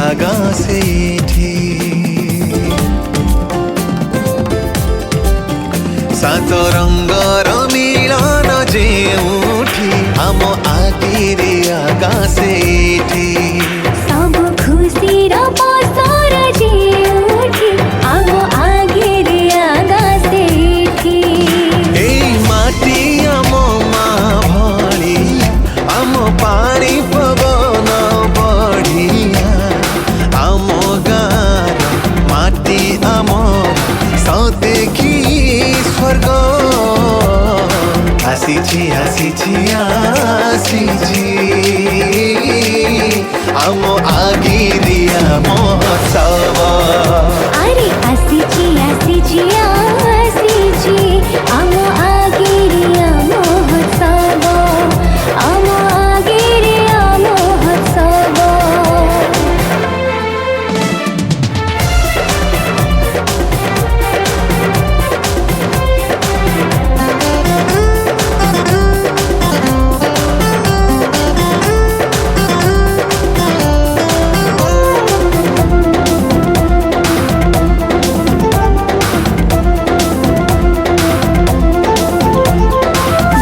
आगासेठी सात रंगर मिलन जेउठी आम आगिरे आगासेठी सब खुशी र बसर जेउठी आम आगिरे आगासेठी एई माटी आम मा भଳି आम पानी पवन बढ़िया आम गाँर माटी आम सदेखि स्वर्ग आसिछि आसिछि आसिछि आम आगिरिया महोत्सव अरे आसिछि आसिछि आसिछि आम आगिरिया महोत्सव आम आगिरिया महोत्सव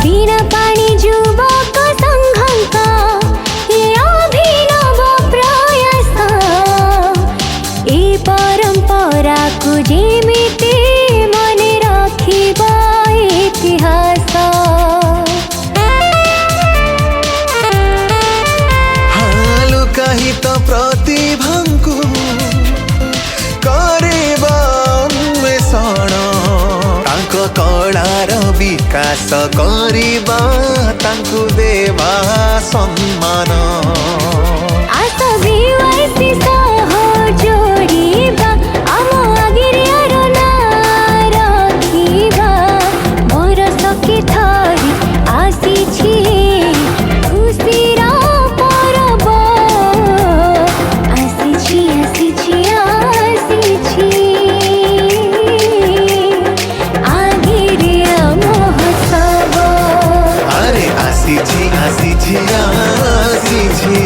बिना पानी जुबक संघका ये अभिनव प्रयास ए परंपरा को जेमिति मने रखिबा इतिहास लुकाहित प्रतिभाଙ୍କୁ କରିବା ଅନ୍ୱେଷଣ ତାଙ୍କ କଳାର ବିକାଶ କରିବା ତାଙ୍କୁ ଦେବା ସମ୍ମାନ आस विवासी सह जोड़िबा आम आगिरियार नाँ रखिबा बरस के थरी आसिछि खुशीर परब आसिछि आसिछि आसिछि आगिरिया महोत्सव अरे आसिछि आसिछि आसिछि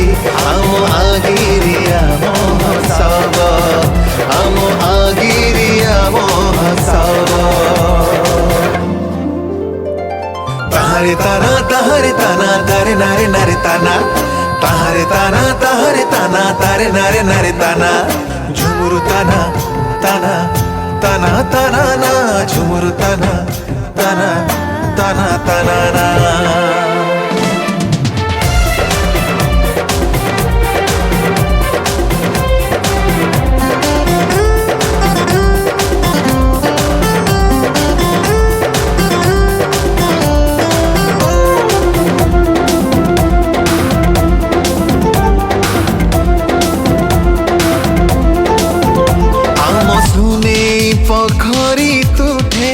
आम आगिरिया महोत्सव आम आगिरिया महोत्सव तारे ताना तारे ताना तारे नारे नारे ताना तारे ताना तारे ताना तारे नारे नारे ताना झुमुरु ताना ताना ताना ताना ना झुमुरु ताना ताना ताना ताना ना आम सुने पखरी तुठे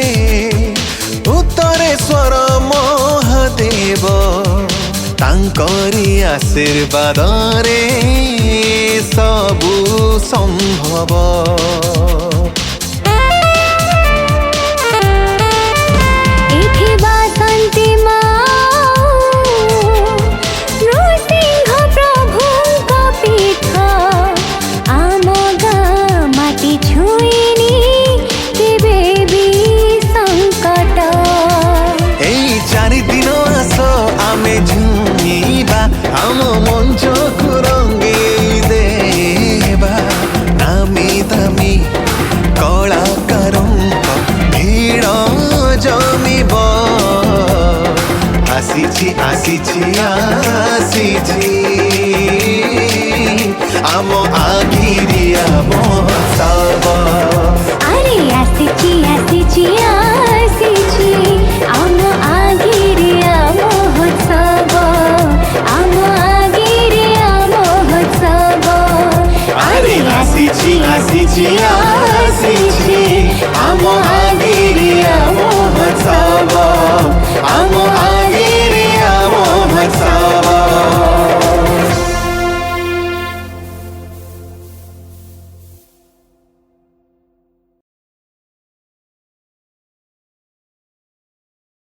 उत्तरेश्वर महादेव तांकरी आशीर्वाद रे सबु संभव एठी बासन्ती नृसिंह प्रभुଙ୍କ पीठ आम गाँ माटी छुइनी केबे भी संकट एई चारि दिन आस आमे झुमिबा आम मंचकु रंगेई देबा नामी दामी कलाकारंक भीड़ जमिब आसिछि आसिछि आसिछि आम आगिरिया महोत्सव अरे आसिछि आसिछि आसिछि आम आगिरिया महोत्सव आम आगिरिया महोत्सव अरे आसिछि आसिछि आसिछि आम आगिरिया महोत्सव आम